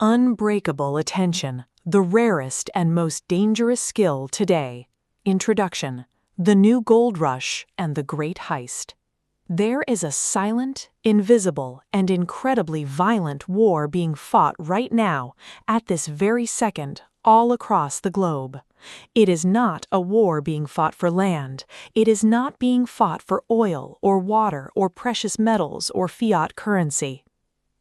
Unbreakable Attention, the rarest and most dangerous skill today. Introduction: The New Gold Rush and the Great Heist. There is a silent, invisible, and incredibly violent war being fought right now, at this very second, all across the globe. It is not a war being fought for land. It is not being fought for oil or water or precious metals or fiat currency.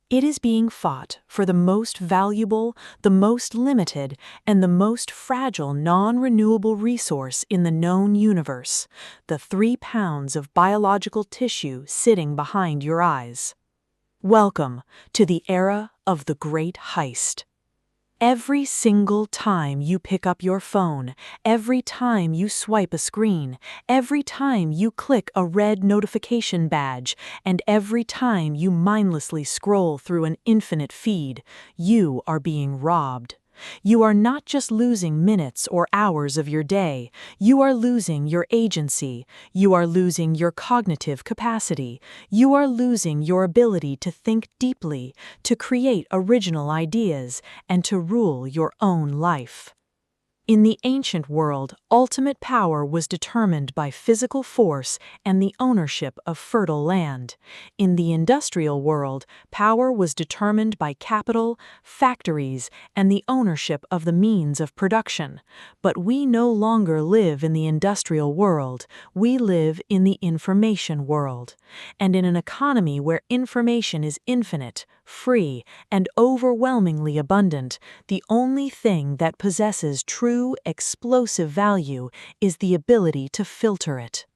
It is being fought for the most valuable, the most limited, and the most fragile non-renewable resource in the known universe, the 3 pounds of biological tissue sitting behind your eyes. Welcome to the era of the Great Heist. Every single time you pick up your phone, every time you swipe a screen, every time you click a red notification badge, and every time you mindlessly scroll through an infinite feed, you are being robbed. You are not just losing minutes or hours of your day, you are losing your agency, you are losing your cognitive capacity, you are losing your ability to think deeply, to create original ideas, and to rule your own life. In the ancient world, ultimate power was determined by physical force and the ownership of fertile land. In the industrial world, power was determined by capital, factories, and the ownership of the means of production. But we no longer live in the industrial world, we live in the information world. And in an economy where information is infinite, free, and overwhelmingly abundant, the only thing that possesses true explosive value is the ability to filter it.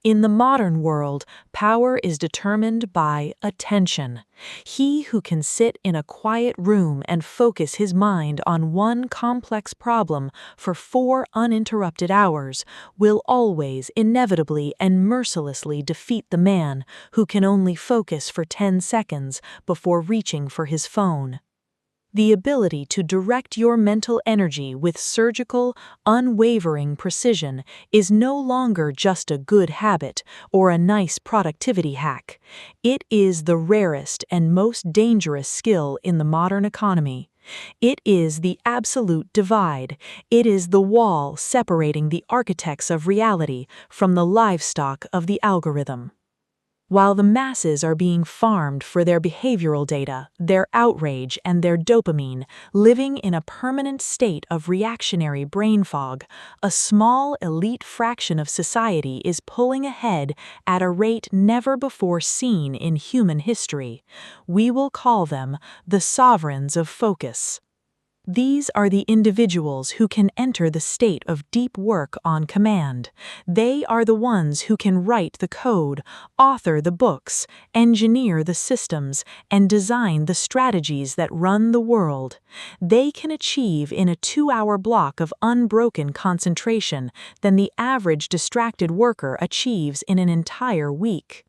In the modern world, power is determined by attention. He who can sit in a quiet room and focus his mind on one complex problem for 4 uninterrupted hours will always, inevitably, and mercilessly defeat the man who can only focus for 10 seconds before reaching for his phone. The ability to direct your mental energy with surgical, unwavering precision is no longer just a good habit or a nice productivity hack. It is the rarest and most dangerous skill in the modern economy. It is the absolute divide. It is the wall separating the architects of reality from the livestock of the algorithm. While the masses are being farmed for their behavioral data, their outrage, and their dopamine, living in a permanent state of reactionary brain fog, a small elite fraction of society is pulling ahead at a rate never before seen in human history. We will call them the sovereigns of focus. These are the individuals who can enter the state of deep work on command. They are the ones who can write the code, author the books, engineer the systems, and design the strategies that run the world. They can achieve in a 2-hour block of unbroken concentration than the average distracted worker achieves in an entire week.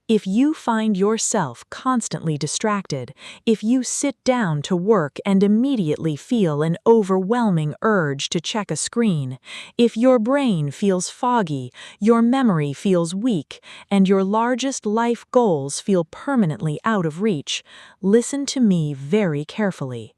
If you find yourself constantly distracted, if you sit down to work and immediately feel an overwhelming urge to check a screen, if your brain feels foggy, your memory feels weak, and your largest life goals feel permanently out of reach, listen to me very carefully.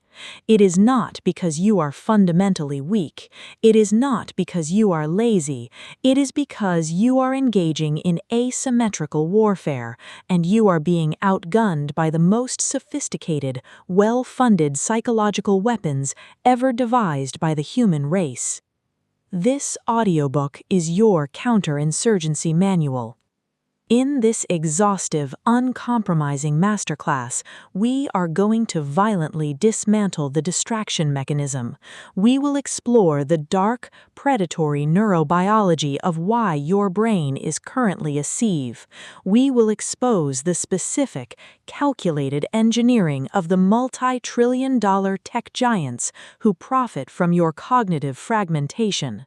It is not because you are fundamentally weak. It is not because you are lazy. It is because you are engaging in asymmetrical warfare, and you are being outgunned by the most sophisticated, well-funded psychological weapons ever devised by the human race. This audiobook is your counterinsurgency manual. In this exhaustive, uncompromising masterclass, we are going to violently dismantle the distraction mechanism. We will explore the dark, predatory neurobiology of why your brain is currently a sieve. We will expose the specific, calculated engineering of the multi-trillion-dollar tech giants who profit from your cognitive fragmentation.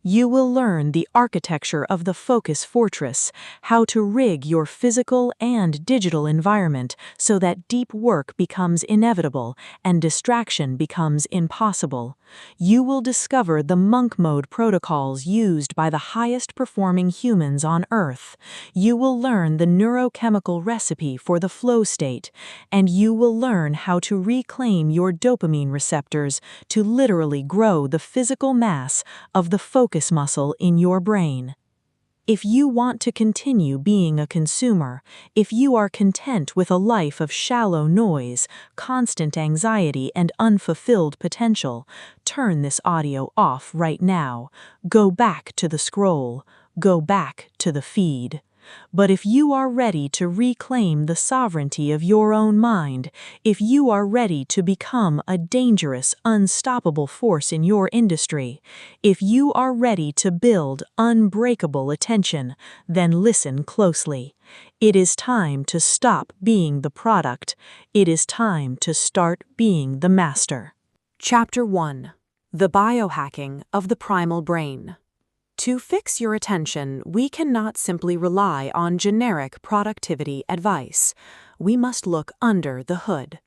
You will learn the architecture of the focus fortress, how to rig your physical and digital environment so that deep work becomes inevitable and distraction becomes impossible. You will discover the monk mode protocols used by the highest performing humans on Earth. You will learn the neurochemical recipe for the flow state, and you will learn how to reclaim your dopamine receptors to literally grow the physical mass of the focus muscle in your brain. If you want to continue being a consumer, if you are content with a life of shallow noise, constant anxiety, and unfulfilled potential, turn this audio off right now. Go back to the scroll. Go back to the feed. But if you are ready to reclaim the sovereignty of your own mind, if you are ready to become a dangerous, unstoppable force in your industry, if you are ready to build unbreakable attention, then listen closely. It is time to stop being the product. It is time to start being the master. Chapter 1: The Biohacking of the Primal Brain. To fix your attention, we cannot simply rely on generic productivity advice. We must look under the hood.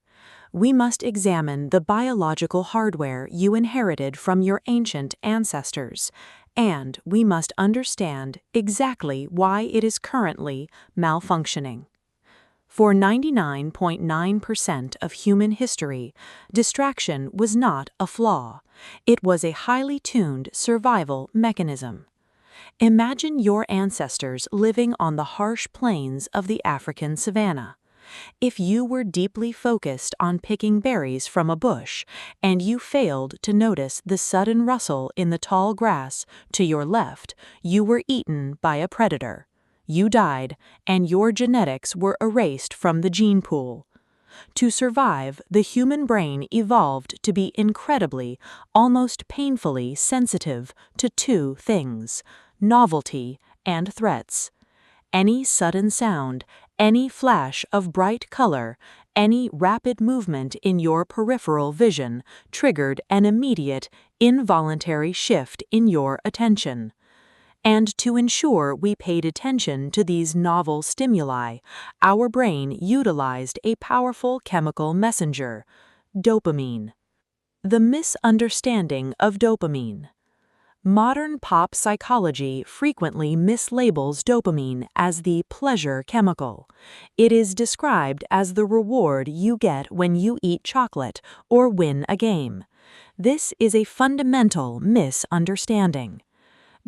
We must examine the biological hardware you inherited from your ancient ancestors, and we must understand exactly why it is currently malfunctioning. For 99.9% of human history, distraction was not a flaw. It was a highly tuned survival mechanism. Imagine your ancestors living on the harsh plains of the African savanna. If you were deeply focused on picking berries from a bush, and you failed to notice the sudden rustle in the tall grass to your left, you were eaten by a predator. You died, and your genetics were erased from the gene pool. To survive, the human brain evolved to be incredibly, almost painfully sensitive to two things: novelty and threats. Any sudden sound, any flash of bright color, any rapid movement in your peripheral vision triggered an immediate, involuntary shift in your attention. And to ensure we paid attention to these novel stimuli, our brain utilized a powerful chemical messenger: dopamine. The misunderstanding of dopamine. Modern pop psychology frequently mislabels dopamine as the pleasure chemical. It is described as the reward you get when you eat chocolate or win a game. This is a fundamental misunderstanding.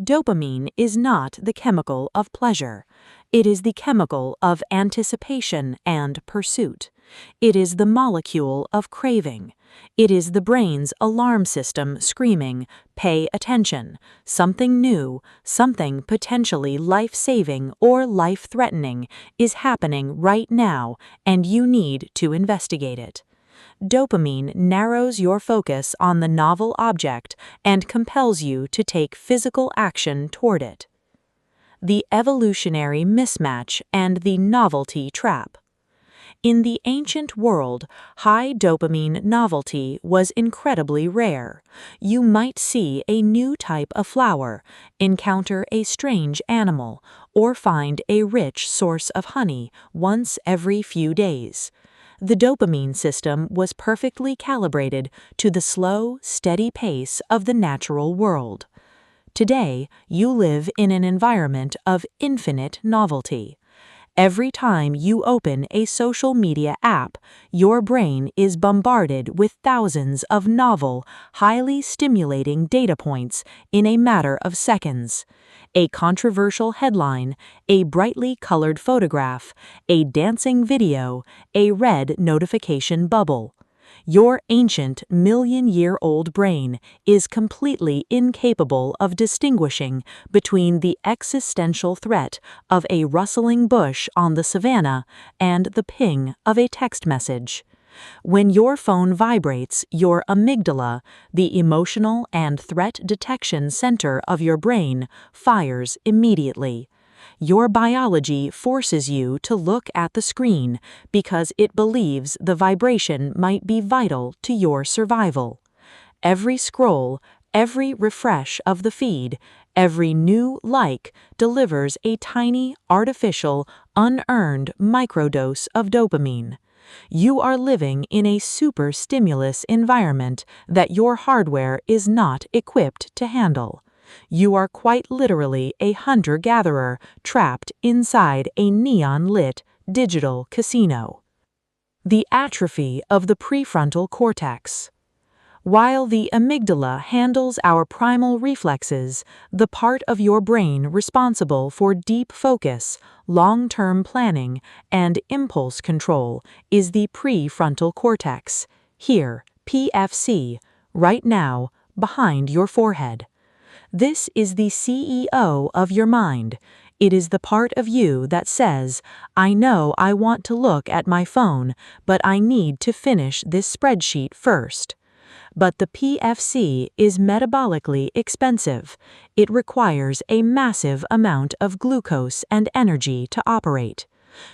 Dopamine is not the chemical of pleasure. It is the chemical of anticipation and pursuit. It is the molecule of craving. It is the brain's alarm system screaming, "Pay attention. Something new, something potentially life-saving or life-threatening is happening right now, and you need to investigate it." Dopamine narrows your focus on the novel object and compels you to take physical action toward it. The evolutionary mismatch and the novelty trap. In the ancient world, high dopamine novelty was incredibly rare. You might see a new type of flower, encounter a strange animal, or find a rich source of honey once every few days. The dopamine system was perfectly calibrated to the slow, steady pace of the natural world. Today, you live in an environment of infinite novelty. Every time you open a social media app, your brain is bombarded with thousands of novel, highly stimulating data points in a matter of seconds. A controversial headline, a brightly colored photograph, a dancing video, a red notification bubble. Your ancient, million-year-old brain is completely incapable of distinguishing between the existential threat of a rustling bush on the savanna and the ping of a text message. When your phone vibrates, your amygdala, the emotional and threat detection center of your brain, fires immediately. Your biology forces you to look at the screen because it believes the vibration might be vital to your survival. Every scroll, every refresh of the feed, every new like delivers a tiny, artificial, unearned microdose of dopamine. You are living in a super stimulus environment that your hardware is not equipped to handle. You are quite literally a hunter-gatherer trapped inside a neon-lit digital casino. The atrophy of the prefrontal cortex. While the amygdala handles our primal reflexes, the part of your brain responsible for deep focus, long-term planning, and impulse control is the prefrontal cortex, here, PFC, right now, behind your forehead. This is the CEO of your mind. It is the part of you that says, I know I want to look at my phone, but I need to finish this spreadsheet first. But the PFC is metabolically expensive. It requires a massive amount of glucose and energy to operate.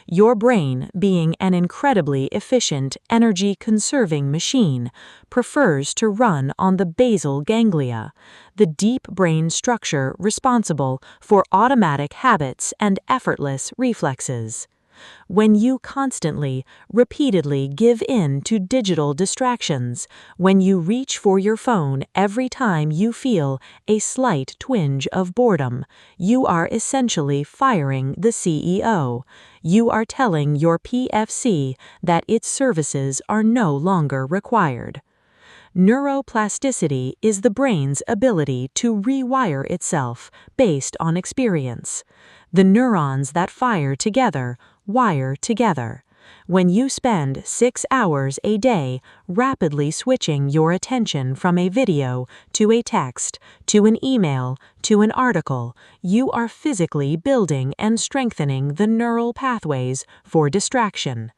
Your brain, being an incredibly efficient, energy-conserving machine, prefers to run on the basal ganglia, the deep brain structure responsible for automatic habits and effortless reflexes. When you constantly, repeatedly give in to digital distractions, when you reach for your phone every time you feel a slight twinge of boredom, you are essentially firing the CEO. You are telling your PFC that its services are no longer required. Neuroplasticity is the brain's ability to rewire itself based on experience. The neurons that fire together wire together. When you spend 6 hours a day rapidly switching your attention from a video to a text, to an email, to an article, you are physically building and strengthening the neural pathways for distraction.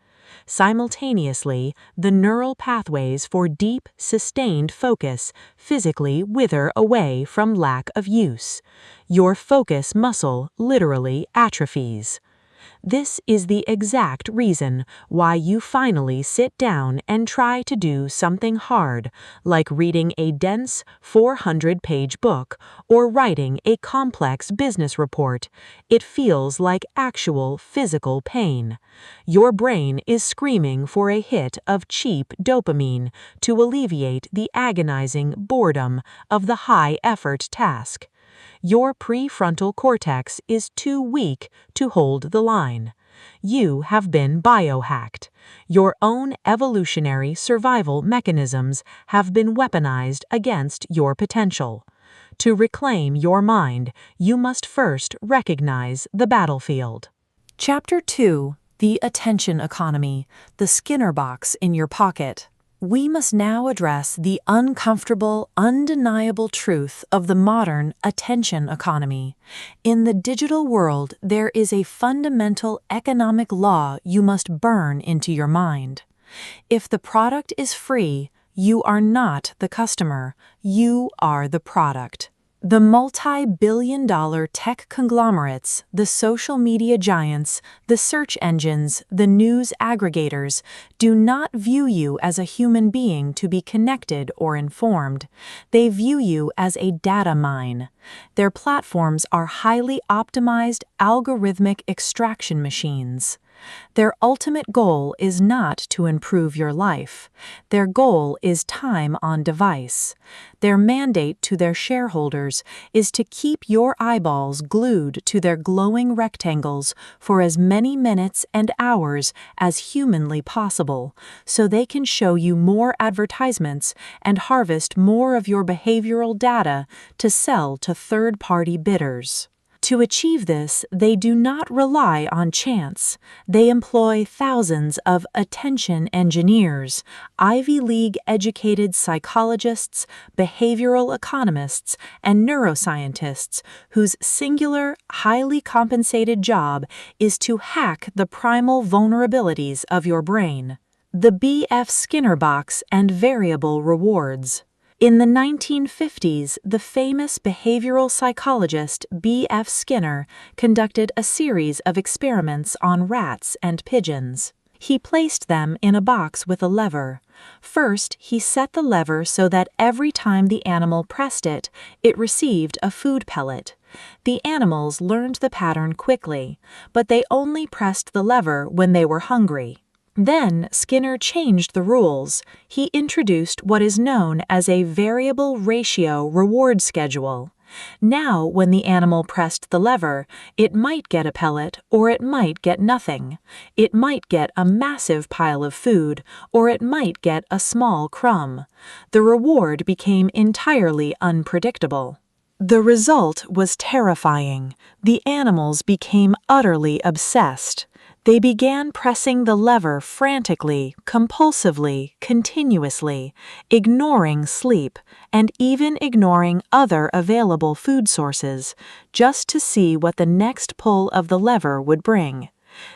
Simultaneously, the neural pathways for deep, sustained focus physically wither away from lack of use. Your focus muscle literally atrophies. This is the exact reason why you finally sit down and try to do something hard, like reading a dense 400-page book or writing a complex business report. It feels like actual physical pain. Your brain is screaming for a hit of cheap dopamine to alleviate the agonizing boredom of the high-effort task. Your prefrontal cortex is too weak to hold the line. You have been biohacked. Your own evolutionary survival mechanisms have been weaponized against your potential. To reclaim your mind, you must first recognize the battlefield. Chapter 2: The Attention Economy, the Skinner box in your pocket. We must now address the uncomfortable, undeniable truth of the modern attention economy. In the digital world, there is a fundamental economic law you must burn into your mind. If the product is free, you are not the customer, you are the product. The multi-billion-dollar tech conglomerates, the social media giants, the search engines, the news aggregators do not view you as a human being to be connected or informed. They view you as a data mine. Their platforms are highly optimized algorithmic extraction machines. Their ultimate goal is not to improve your life. Their goal is time on device. Their mandate to their shareholders is to keep your eyeballs glued to their glowing rectangles for as many minutes and hours as humanly possible, so they can show you more advertisements and harvest more of your behavioral data to sell to third-party bidders. To achieve this, they do not rely on chance. They employ thousands of attention engineers, Ivy League-educated psychologists, behavioral economists, and neuroscientists whose singular, highly compensated job is to hack the primal vulnerabilities of your brain. The B.F. Skinner box and variable rewards. In the 1950s, the famous behavioral psychologist B.F. Skinner conducted a series of experiments on rats and pigeons. He placed them in a box with a lever. First, he set the lever so that every time the animal pressed it, it received a food pellet. The animals learned the pattern quickly, but they only pressed the lever when they were hungry. Then Skinner changed the rules. He introduced what is known as a variable ratio reward schedule. Now, when the animal pressed the lever, it might get a pellet or it might get nothing. It might get a massive pile of food or it might get a small crumb. The reward became entirely unpredictable. The result was terrifying. The animals became utterly obsessed. They began pressing the lever frantically, compulsively, continuously, ignoring sleep, and even ignoring other available food sources, just to see what the next pull of the lever would bring.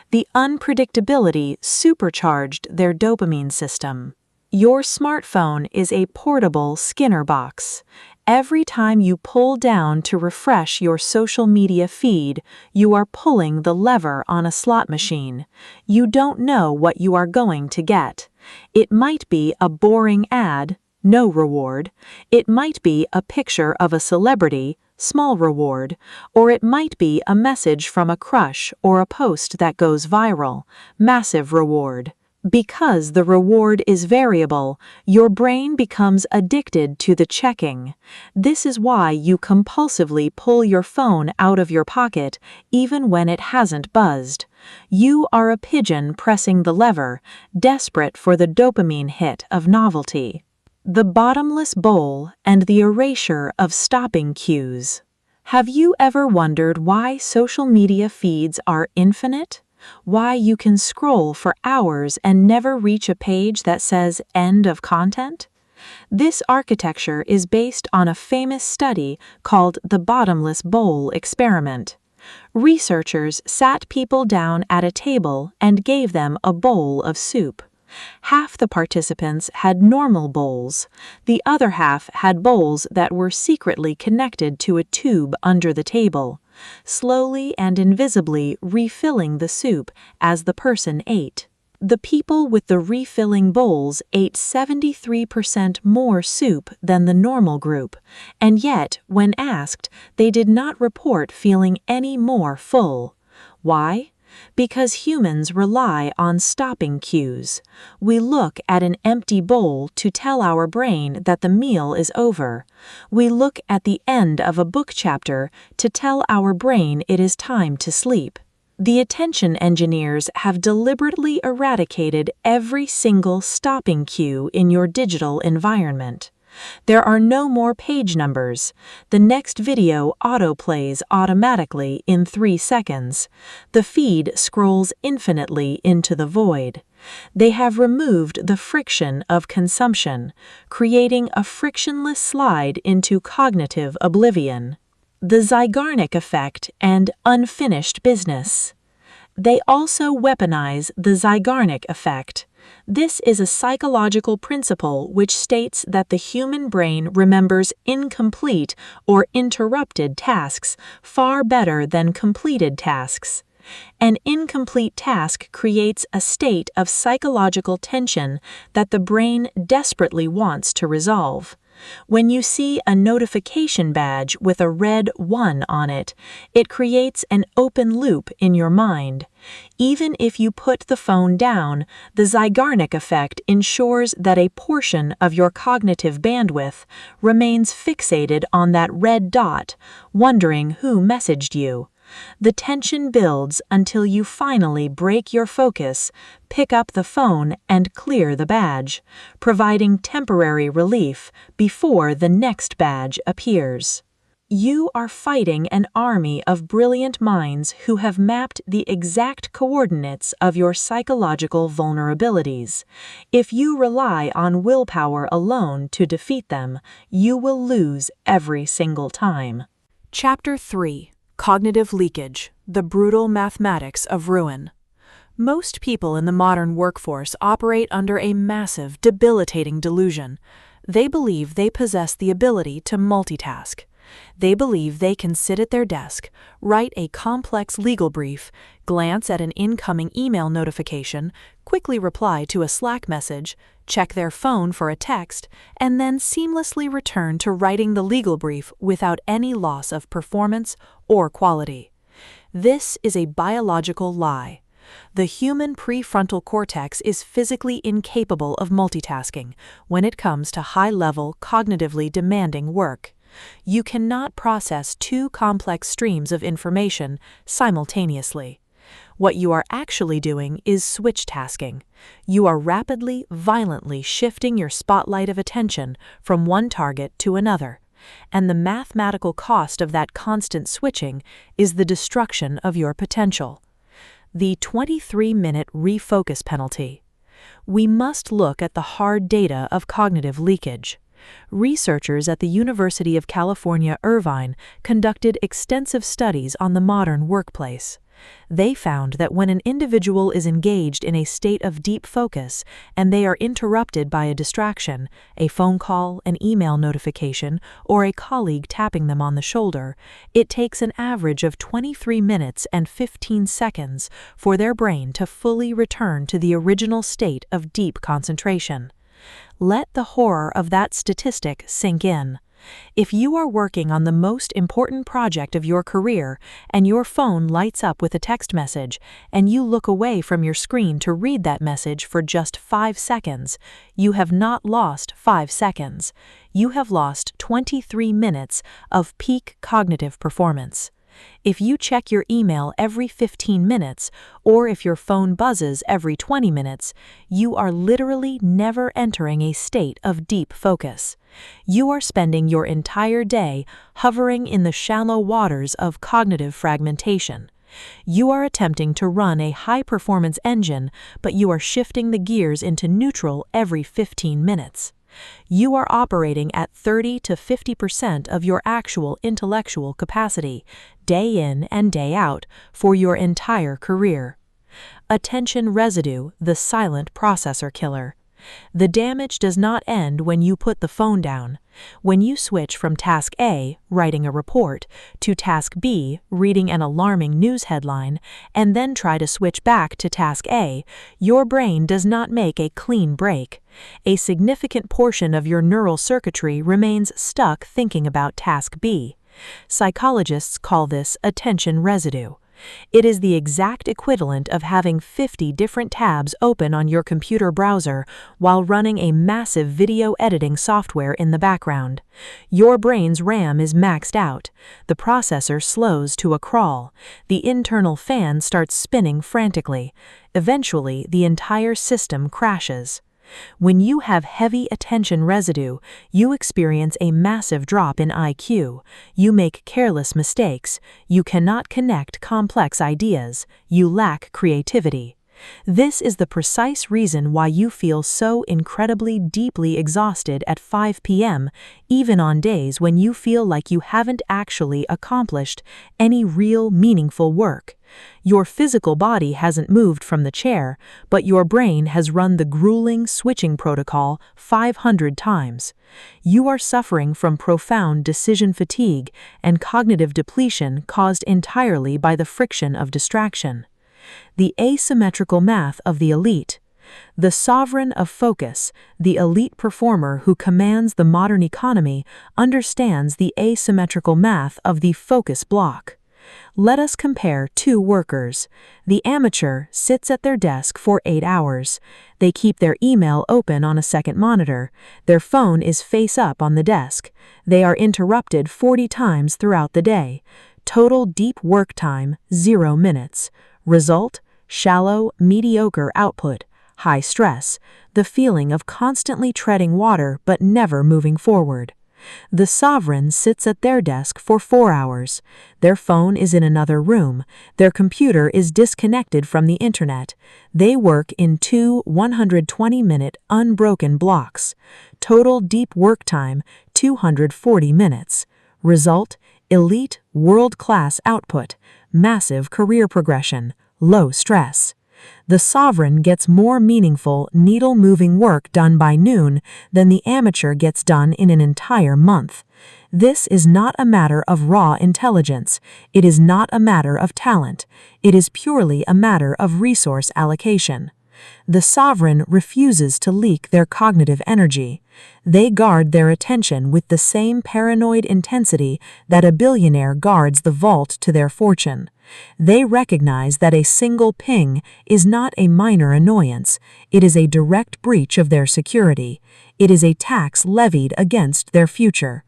The unpredictability supercharged their dopamine system. Your smartphone is a portable Skinner box. Every time you pull down to refresh your social media feed, you are pulling the lever on a slot machine. You don't know what you are going to get. It might be a boring ad, no reward. It might be a picture of a celebrity, small reward. Or it might be a message from a crush or a post that goes viral, massive reward. Because the reward is variable, your brain becomes addicted to the checking. This is why you compulsively pull your phone out of your pocket even when it hasn't buzzed. You are a pigeon pressing the lever, desperate for the dopamine hit of novelty. The bottomless bowl and the erasure of stopping cues. Have you ever wondered why social media feeds are infinite? Why you can scroll for hours and never reach a page that says "end of content"? This architecture is based on a famous study called the bottomless bowl experiment. Researchers sat people down at a table and gave them a bowl of soup. Half the participants had normal bowls. The other half had bowls that were secretly connected to a tube under the table, slowly and invisibly refilling the soup as the person ate. The people with the refilling bowls ate 73% more soup than the normal group, and yet, when asked, they did not report feeling any more full. Why? Because humans rely on stopping cues. We look at an empty bowl to tell our brain that the meal is over. We look at the end of a book chapter to tell our brain it is time to sleep. The attention engineers have deliberately eradicated every single stopping cue in your digital environment. There are no more page numbers. The next video autoplays automatically in 3 seconds. The feed scrolls infinitely into the void. They have removed the friction of consumption, creating a frictionless slide into cognitive oblivion. The Zeigarnik effect and unfinished business. They also weaponize the Zeigarnik effect. This is a psychological principle which states that the human brain remembers incomplete or interrupted tasks far better than completed tasks. An incomplete task creates a state of psychological tension that the brain desperately wants to resolve. When you see a notification badge with a red 1 on it, it creates an open loop in your mind. Even if you put the phone down, the Zeigarnik effect ensures that a portion of your cognitive bandwidth remains fixated on that red dot, wondering who messaged you. The tension builds until you finally break your focus, pick up the phone, and clear the badge, providing temporary relief before the next badge appears. You are fighting an army of brilliant minds who have mapped the exact coordinates of your psychological vulnerabilities. If you rely on willpower alone to defeat them, you will lose every single time. Chapter 3. Cognitive Leakage, the Brutal Mathematics of Ruin. Most people in the modern workforce operate under a massive, debilitating delusion. They believe they possess the ability to multitask. They believe they can sit at their desk, write a complex legal brief, glance at an incoming email notification, quickly reply to a Slack message, check their phone for a text, and then seamlessly return to writing the legal brief without any loss of performance or quality. This is a biological lie. The human prefrontal cortex is physically incapable of multitasking when it comes to high-level, cognitively demanding work. You cannot process two complex streams of information simultaneously. What you are actually doing is switch tasking. You are rapidly, violently shifting your spotlight of attention from one target to another. And the mathematical cost of that constant switching is the destruction of your potential. The 23-minute refocus penalty. We must look at the hard data of cognitive leakage. Researchers at the University of California, Irvine conducted extensive studies on the modern workplace. They found that when an individual is engaged in a state of deep focus and they are interrupted by a distraction, a phone call, an email notification, or a colleague tapping them on the shoulder, it takes an average of 23 minutes and 15 seconds for their brain to fully return to the original state of deep concentration. Let the horror of that statistic sink in. If you are working on the most important project of your career and your phone lights up with a text message and you look away from your screen to read that message for just 5 seconds, you have not lost 5 seconds. You have lost 23 minutes of peak cognitive performance. If you check your email every 15 minutes, or if your phone buzzes every 20 minutes, you are literally never entering a state of deep focus. You are spending your entire day hovering in the shallow waters of cognitive fragmentation. You are attempting to run a high-performance engine, but you are shifting the gears into neutral every 15 minutes. You are operating at 30 to 50% of your actual intellectual capacity, day in and day out, for your entire career. Attention residue, the silent processor killer. The damage does not end when you put the phone down. When you switch from task A, writing a report, to task B, reading an alarming news headline, and then try to switch back to task A, your brain does not make a clean break. A significant portion of your neural circuitry remains stuck thinking about task B. Psychologists call this attention residue. It is the exact equivalent of having 50 different tabs open on your computer browser while running a massive video editing software in the background. Your brain's RAM is maxed out. The processor slows to a crawl. The internal fan starts spinning frantically. Eventually, the entire system crashes. When you have heavy attention residue, you experience a massive drop in IQ. You make careless mistakes. You cannot connect complex ideas. You lack creativity. This is the precise reason why you feel so incredibly deeply exhausted at 5 p.m., even on days when you feel like you haven't actually accomplished any real meaningful work. Your physical body hasn't moved from the chair, but your brain has run the grueling switching protocol 500 times. You are suffering from profound decision fatigue and cognitive depletion caused entirely by the friction of distraction. The asymmetrical math of the elite. The sovereign of focus, the elite performer who commands the modern economy, understands the asymmetrical math of the focus block. Let us compare two workers. The amateur sits at their desk for 8 hours. They keep their email open on a second monitor. Their phone is face up on the desk. They are interrupted 40 times throughout the day. Total deep work time, 0 minutes. Result, shallow, mediocre output, high stress, the feeling of constantly treading water but never moving forward. The sovereign sits at their desk for 4 hours. Their phone is in another room. Their computer is disconnected from the internet. They work in 2 120-minute unbroken blocks. Total deep work time, 240 minutes. Result, elite, world-class output, massive career progression, low stress. The sovereign gets more meaningful, needle-moving work done by noon than the amateur gets done in an entire month. This is not a matter of raw intelligence. It is not a matter of talent. It is purely a matter of resource allocation. The sovereign refuses to leak their cognitive energy. They guard their attention with the same paranoid intensity that a billionaire guards the vault to their fortune. They recognize that a single ping is not a minor annoyance. It is a direct breach of their security. It is a tax levied against their future.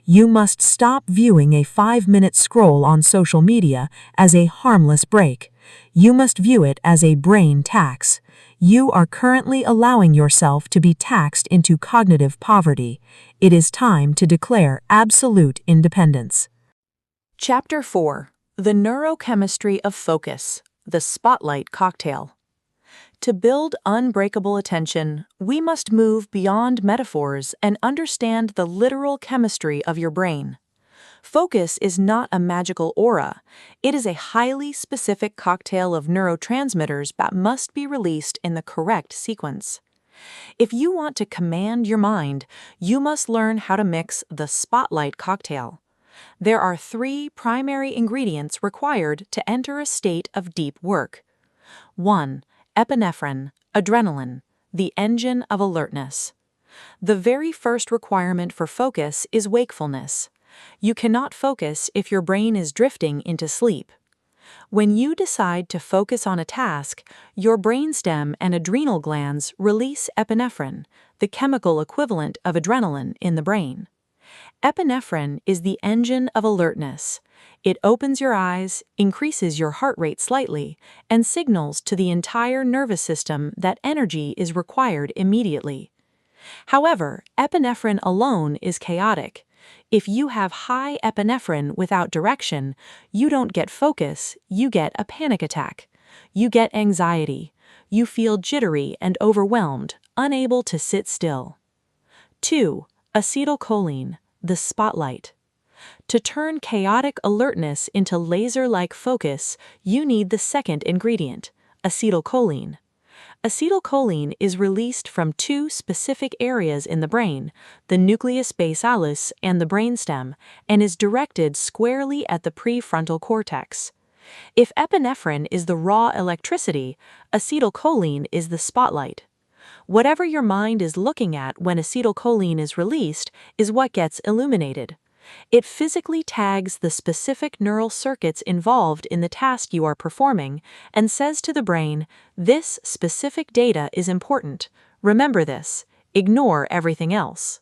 You must stop viewing a 5-minute scroll on social media as a harmless break. You must view it as a brain tax. You are currently allowing yourself to be taxed into cognitive poverty. It is time to declare absolute independence. Chapter 4: The Neurochemistry of Focus, the Spotlight Cocktail. To build unbreakable attention, we must move beyond metaphors and understand the literal chemistry of your brain. Focus is not a magical aura. It is a highly specific cocktail of neurotransmitters that must be released in the correct sequence. If you want to command your mind, you must learn how to mix the spotlight cocktail. There are 3 primary ingredients required to enter a state of deep work. 1. Epinephrine, adrenaline, the engine of alertness. The very first requirement for focus is wakefulness. You cannot focus if your brain is drifting into sleep. When you decide to focus on a task, your brainstem and adrenal glands release epinephrine, the chemical equivalent of adrenaline in the brain. Epinephrine is the engine of alertness. It opens your eyes, increases your heart rate slightly, and signals to the entire nervous system that energy is required immediately. However, epinephrine alone is chaotic. If you have high epinephrine without direction, you don't get focus, you get a panic attack. You get anxiety. You feel jittery and overwhelmed, unable to sit still. 2. Acetylcholine, the spotlight. To turn chaotic alertness into laser-like focus, you need the second ingredient, acetylcholine. Acetylcholine is released from 2 specific areas in the brain, the nucleus basalis and the brainstem, and is directed squarely at the prefrontal cortex. If epinephrine is the raw electricity, acetylcholine is the spotlight. Whatever your mind is looking at when acetylcholine is released is what gets illuminated. It physically tags the specific neural circuits involved in the task you are performing and says to the brain, "This specific data is important. Remember this. Ignore everything else."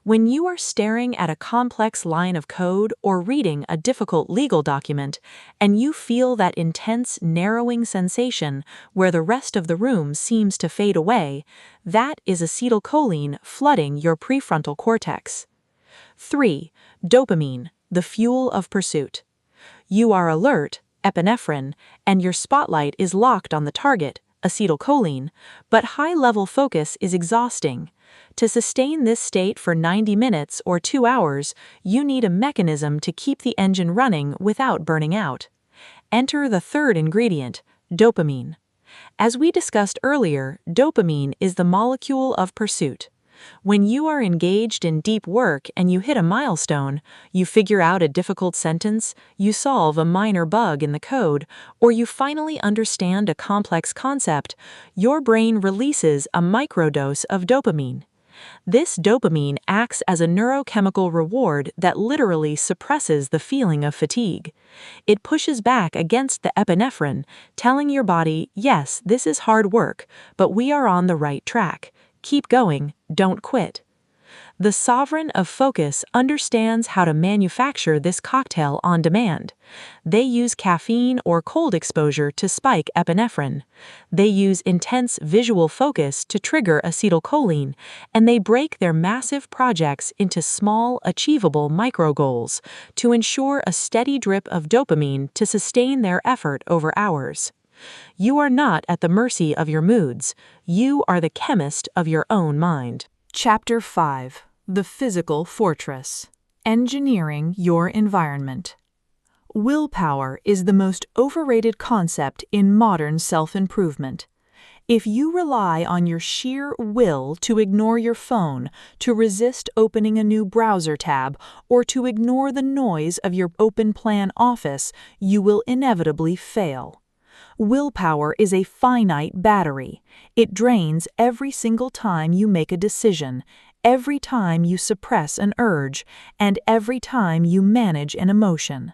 When you are staring at a complex line of code or reading a difficult legal document, and you feel that intense, narrowing sensation where the rest of the room seems to fade away, that is acetylcholine flooding your prefrontal cortex. 3. Dopamine, the fuel of pursuit. You are alert, epinephrine, and your spotlight is locked on the target, acetylcholine, but high-level focus is exhausting. To sustain this state for 90 minutes or 2 hours, you need a mechanism to keep the engine running without burning out. Enter the third ingredient, dopamine. As we discussed earlier, dopamine is the molecule of pursuit. When you are engaged in deep work and you hit a milestone, you figure out a difficult sentence, you solve a minor bug in the code, or you finally understand a complex concept, your brain releases a microdose of dopamine. This dopamine acts as a neurochemical reward that literally suppresses the feeling of fatigue. It pushes back against the epinephrine, telling your body, yes, this is hard work, but we are on the right track. Keep going, don't quit. The sovereign of focus understands how to manufacture this cocktail on demand. They use caffeine or cold exposure to spike epinephrine. They use intense visual focus to trigger acetylcholine, and they break their massive projects into small, achievable micro-goals to ensure a steady drip of dopamine to sustain their effort over hours. You are not at the mercy of your moods. You are the chemist of your own mind. Chapter 5: The Physical Fortress. Engineering your environment. Willpower is the most overrated concept in modern self-improvement. If you rely on your sheer will to ignore your phone, to resist opening a new browser tab, or to ignore the noise of your open-plan office, you will inevitably fail. Willpower is a finite battery. It drains every single time you make a decision, every time you suppress an urge, and every time you manage an emotion.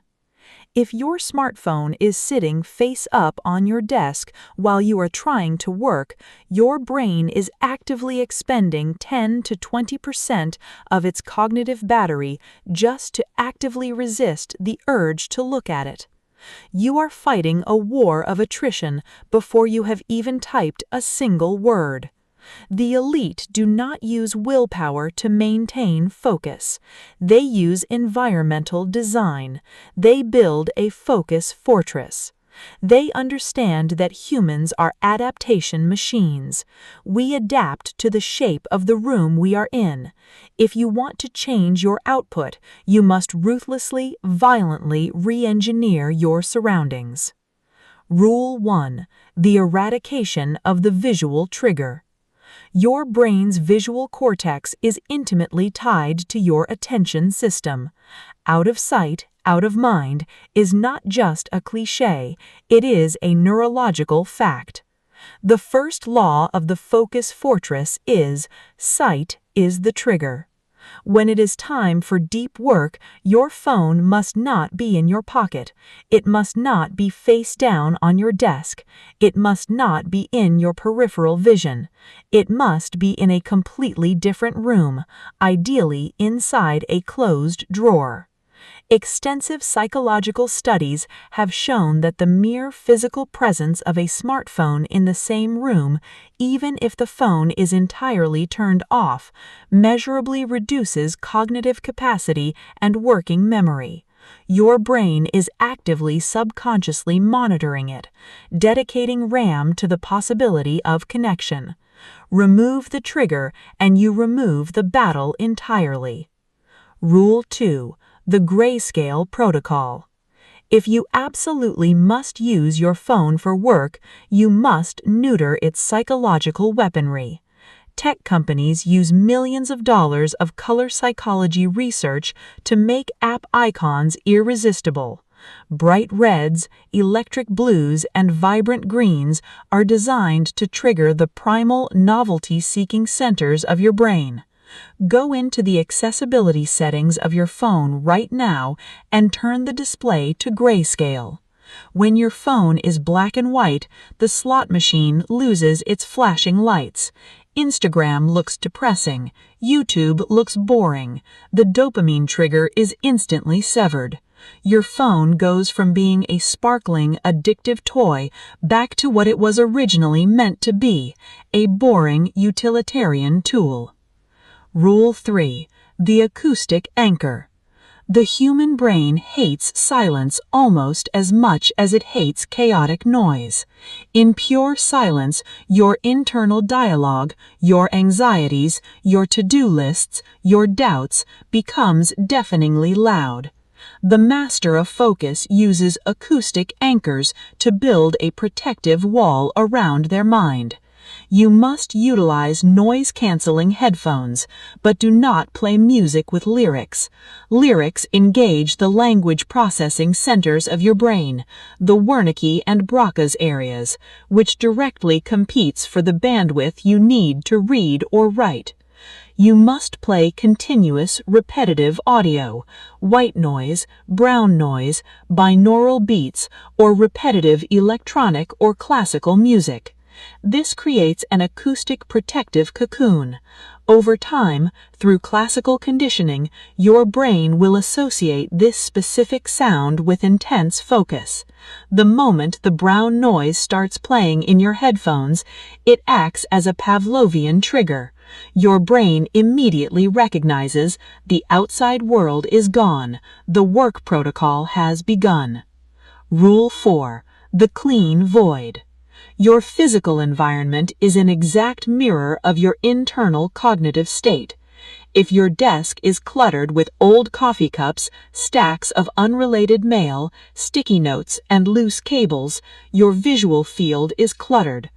If your smartphone is sitting face up on your desk while you are trying to work, your brain is actively expending 10 to 20% of its cognitive battery just to actively resist the urge to look at it. You are fighting a war of attrition before you have even typed a single word. The elite do not use willpower to maintain focus. They use environmental design. They build a focus fortress. They understand that humans are adaptation machines. We adapt to the shape of the room we are in. If you want to change your output, you must ruthlessly, violently re-engineer your surroundings. Rule 1. The eradication of the visual trigger. Your brain's visual cortex is intimately tied to your attention system. Out of sight, out of mind is not just a cliché, it is a neurological fact. The first law of the focus fortress is sight is the trigger. When it is time for deep work, your phone must not be in your pocket. It must not be face down on your desk. It must not be in your peripheral vision. It must be in a completely different room, ideally inside a closed drawer. Extensive psychological studies have shown that the mere physical presence of a smartphone in the same room, even if the phone is entirely turned off, measurably reduces cognitive capacity and working memory. Your brain is actively subconsciously monitoring it, dedicating RAM to the possibility of connection. Remove the trigger and you remove the battle entirely. Rule 2. The grayscale protocol. If you absolutely must use your phone for work, you must neuter its psychological weaponry. Tech companies use millions of dollars of color psychology research to make app icons irresistible. Bright reds, electric blues, and vibrant greens are designed to trigger the primal novelty-seeking centers of your brain. Go into the accessibility settings of your phone right now and turn the display to grayscale. When your phone is black and white, the slot machine loses its flashing lights. Instagram looks depressing. YouTube looks boring. The dopamine trigger is instantly severed. Your phone goes from being a sparkling, addictive toy back to what it was originally meant to be, a boring, utilitarian tool. Rule 3. The acoustic anchor. The human brain hates silence almost as much as it hates chaotic noise. In pure silence, your internal dialogue, your anxieties, your to-do lists, your doubts becomes deafeningly loud. The master of focus uses acoustic anchors to build a protective wall around their mind. You must utilize noise-canceling headphones, but do not play music with lyrics. Lyrics engage the language processing centers of your brain, the Wernicke and Broca's areas, which directly competes for the bandwidth you need to read or write. You must play continuous, repetitive audio, white noise, brown noise, binaural beats, or repetitive electronic or classical music. This creates an acoustic protective cocoon. Over time, through classical conditioning, your brain will associate this specific sound with intense focus. The moment the brown noise starts playing in your headphones, it acts as a Pavlovian trigger. Your brain immediately recognizes the outside world is gone, the work protocol has begun. Rule 4. The clean void. Your physical environment is an exact mirror of your internal cognitive state. If your desk is cluttered with old coffee cups, stacks of unrelated mail, sticky notes, and loose cables, your visual field is cluttered.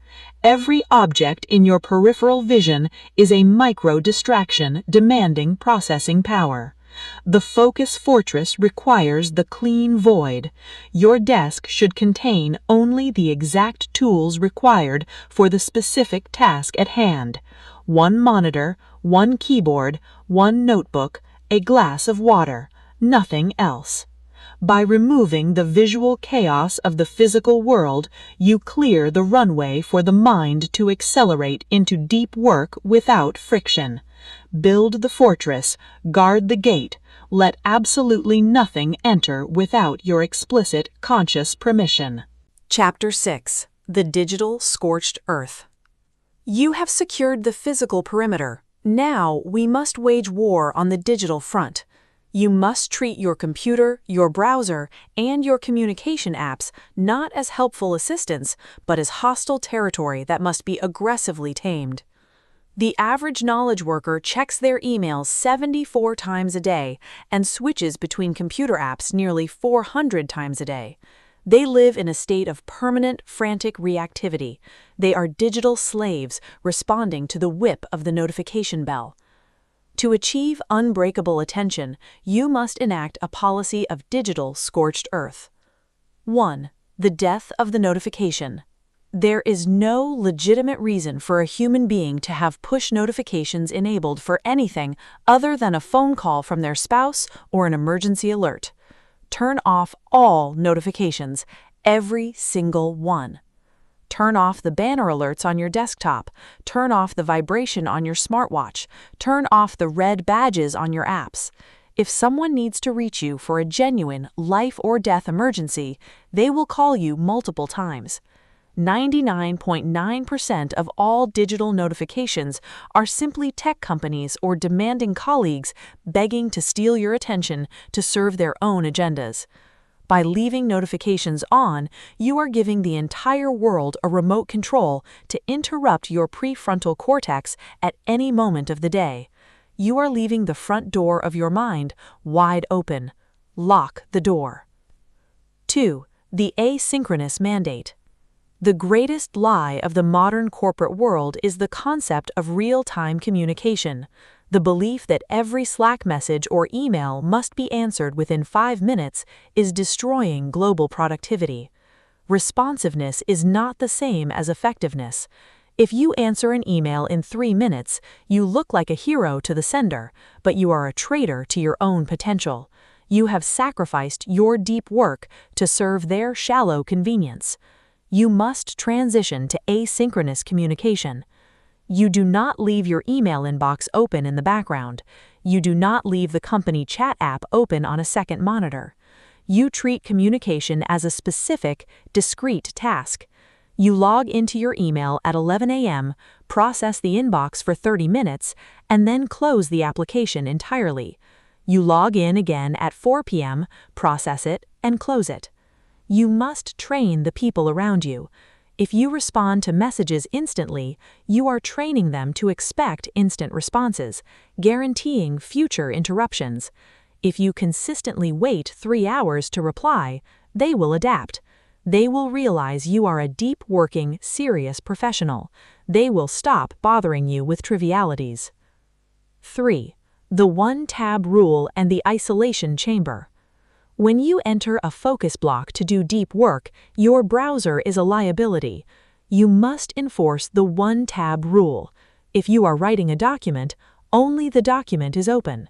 Every object in your peripheral vision is a micro-distraction demanding processing power. The focus fortress requires the clean void. Your desk should contain only the exact tools required for the specific task at hand. One monitor, one keyboard, one notebook, a glass of water, nothing else. By removing the visual chaos of the physical world, you clear the runway for the mind to accelerate into deep work without friction. Build the fortress, guard the gate, let absolutely nothing enter without your explicit conscious permission. Chapter 6. The Digital Scorched Earth. You have secured the physical perimeter. Now we must wage war on the digital front. You must treat your computer, your browser, and your communication apps not as helpful assistants, but as hostile territory that must be aggressively tamed. The average knowledge worker checks their emails 74 times a day and switches between computer apps nearly 400 times a day. They live in a state of permanent, frantic reactivity. They are digital slaves responding to the whip of the notification bell. To achieve unbreakable attention, you must enact a policy of digital scorched earth. 1. The death of the notification. There is no legitimate reason for a human being to have push notifications enabled for anything other than a phone call from their spouse or an emergency alert. Turn off all notifications, every single one. Turn off the banner alerts on your desktop. Turn off the vibration on your smartwatch. Turn off the red badges on your apps. If someone needs to reach you for a genuine life or death emergency, they will call you multiple times. 99.9% of all digital notifications are simply tech companies or demanding colleagues begging to steal your attention to serve their own agendas. By leaving notifications on, you are giving the entire world a remote control to interrupt your prefrontal cortex at any moment of the day. You are leaving the front door of your mind wide open. Lock the door. 2. The asynchronous mandate. The greatest lie of the modern corporate world is the concept of real-time communication. The belief that every Slack message or email must be answered within 5 minutes is destroying global productivity. Responsiveness is not the same as effectiveness. If you answer an email in 3 minutes, you look like a hero to the sender, but you are a traitor to your own potential. You have sacrificed your deep work to serve their shallow convenience. You must transition to asynchronous communication. You do not leave your email inbox open in the background. You do not leave the company chat app open on a second monitor. You treat communication as a specific, discrete task. You log into your email at 11 a.m., process the inbox for 30 minutes, and then close the application entirely. You log in again at 4 p.m., process it, and close it. You must train the people around you. If you respond to messages instantly, you are training them to expect instant responses, guaranteeing future interruptions. If you consistently wait 3 hours to reply, they will adapt. They will realize you are a deep-working, serious professional. They will stop bothering you with trivialities. 3. The one-tab rule and the isolation chamber. When you enter a focus block to do deep work, your browser is a liability. You must enforce the one-tab rule. If you are writing a document, only the document is open.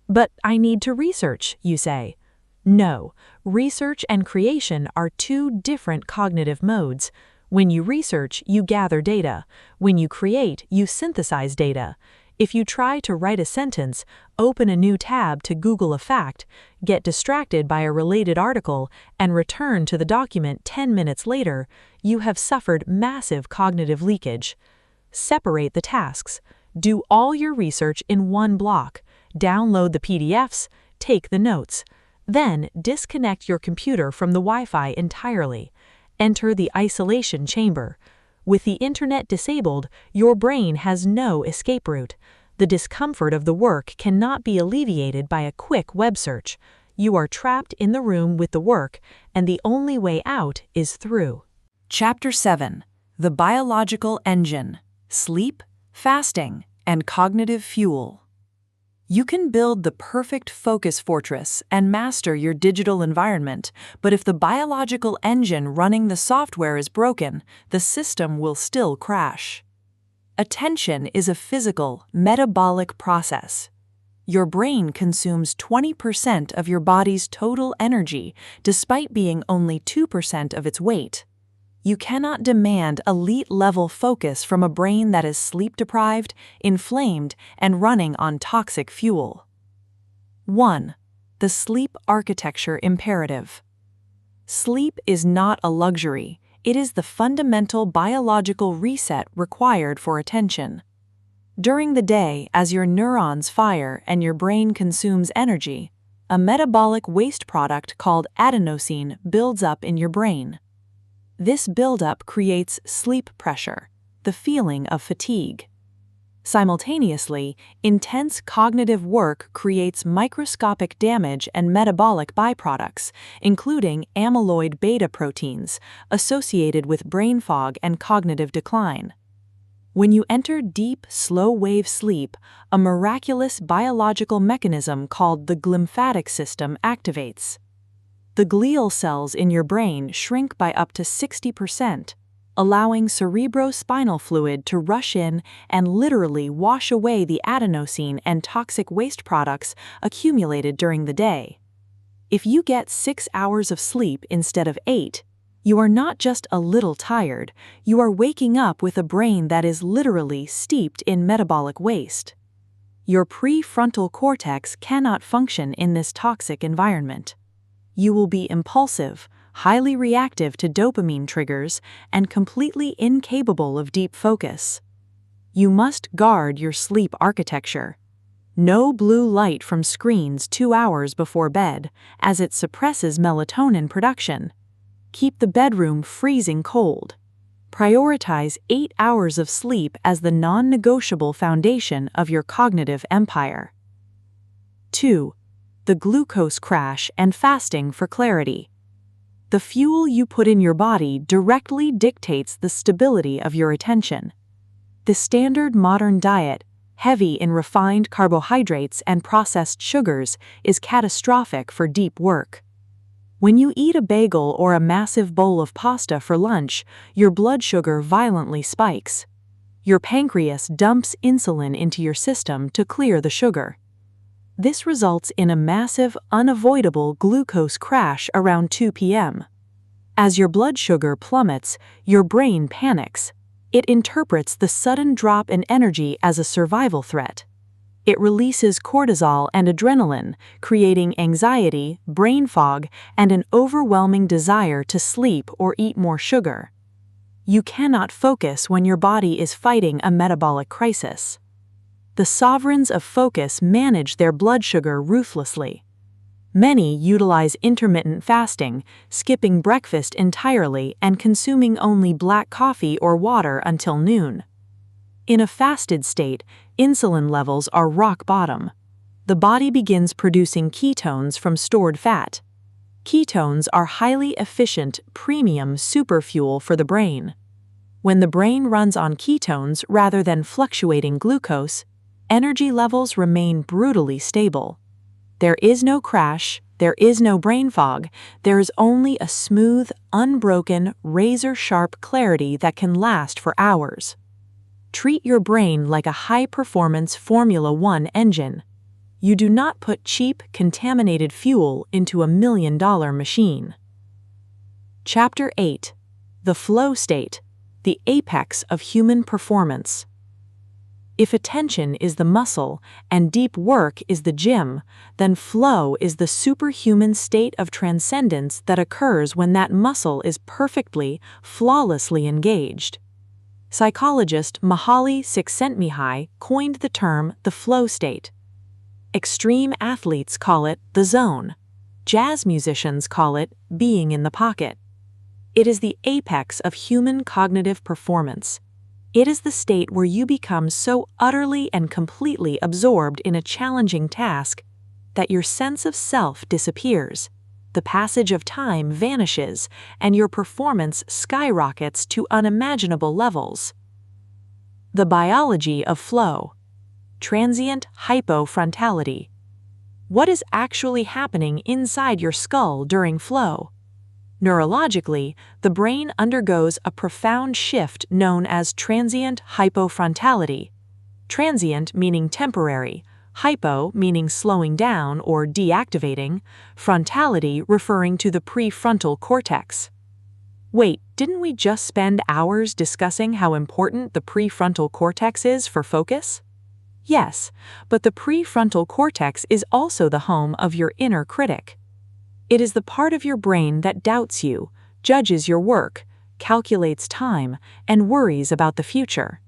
But I need to research, you say. No, research and creation are 2 different cognitive modes. When you research, you gather data. When you create, you synthesize data. If you try to write a sentence, open a new tab to Google a fact, get distracted by a related article, and return to the document 10 minutes later, you have suffered massive cognitive leakage. Separate the tasks. Do all your research in one block. Download the PDFs, take the notes. Then disconnect your computer from the Wi-Fi entirely. Enter the isolation chamber. With the internet disabled, your brain has no escape route. The discomfort of the work cannot be alleviated by a quick web search. You are trapped in the room with the work, and the only way out is through. Chapter 7. The Biological Engine. Sleep, Fasting, and Cognitive Fuel. You can build the perfect focus fortress and master your digital environment, but if the biological engine running the software is broken, the system will still crash. Attention is a physical, metabolic process. Your brain consumes 20% of your body's total energy, despite being only 2% of its weight. You cannot demand elite-level focus from a brain that is sleep-deprived, inflamed, and running on toxic fuel. 1. The sleep architecture imperative. Sleep is not a luxury. It is the fundamental biological reset required for attention. During the day, as your neurons fire and your brain consumes energy, a metabolic waste product called adenosine builds up in your brain. This buildup creates sleep pressure, the feeling of fatigue. Simultaneously, intense cognitive work creates microscopic damage and metabolic byproducts, including amyloid beta proteins, associated with brain fog and cognitive decline. When you enter deep, slow-wave sleep, a miraculous biological mechanism called the glymphatic system activates. The glial cells in your brain shrink by up to 60%, allowing cerebrospinal fluid to rush in and literally wash away the adenosine and toxic waste products accumulated during the day. If you get 6 hours of sleep instead of 8, you are not just a little tired, you are waking up with a brain that is literally steeped in metabolic waste. Your prefrontal cortex cannot function in this toxic environment. You will be impulsive, highly reactive to dopamine triggers, and completely incapable of deep focus. You must guard your sleep architecture. No blue light from screens 2 hours before bed, as it suppresses melatonin production. Keep the bedroom freezing cold. Prioritize 8 hours of sleep as the non-negotiable foundation of your cognitive empire. 2. The glucose crash and fasting for clarity. The fuel you put in your body directly dictates the stability of your attention. The standard modern diet, heavy in refined carbohydrates and processed sugars, is catastrophic for deep work. When you eat a bagel or a massive bowl of pasta for lunch, your blood sugar violently spikes. Your pancreas dumps insulin into your system to clear the sugar. This results in a massive, unavoidable glucose crash around 2 p.m. As your blood sugar plummets, your brain panics. It interprets the sudden drop in energy as a survival threat. It releases cortisol and adrenaline, creating anxiety, brain fog, and an overwhelming desire to sleep or eat more sugar. You cannot focus when your body is fighting a metabolic crisis. The sovereigns of focus manage their blood sugar ruthlessly. Many utilize intermittent fasting, skipping breakfast entirely and consuming only black coffee or water until noon. In a fasted state, insulin levels are rock bottom. The body begins producing ketones from stored fat. Ketones are highly efficient, premium superfuel for the brain. When the brain runs on ketones rather than fluctuating glucose, energy levels remain brutally stable. There is no crash, there is no brain fog, there is only a smooth, unbroken, razor-sharp clarity that can last for hours. Treat your brain like a high-performance Formula One engine. You do not put cheap, contaminated fuel into a $1 million machine. Chapter 8. The Flow State, the Apex of Human Performance. If attention is the muscle and deep work is the gym, then flow is the superhuman state of transcendence that occurs when that muscle is perfectly, flawlessly engaged. Psychologist Mihaly Csikszentmihalyi coined the term the flow state. Extreme athletes call it the zone. Jazz musicians call it being in the pocket. It is the apex of human cognitive performance. It is the state where you become so utterly and completely absorbed in a challenging task that your sense of self disappears, the passage of time vanishes, and your performance skyrockets to unimaginable levels. The biology of flow. transient hypofrontality. What is actually happening inside your skull during flow? Neurologically, the brain undergoes a profound shift known as transient hypofrontality. Transient meaning temporary, hypo meaning slowing down or deactivating, frontality referring to the prefrontal cortex. Wait, didn't we just spend hours discussing how important the prefrontal cortex is for focus? Yes, but the prefrontal cortex is also the home of your inner critic. It is the part of your brain that doubts you, judges your work, calculates time, and worries about the future.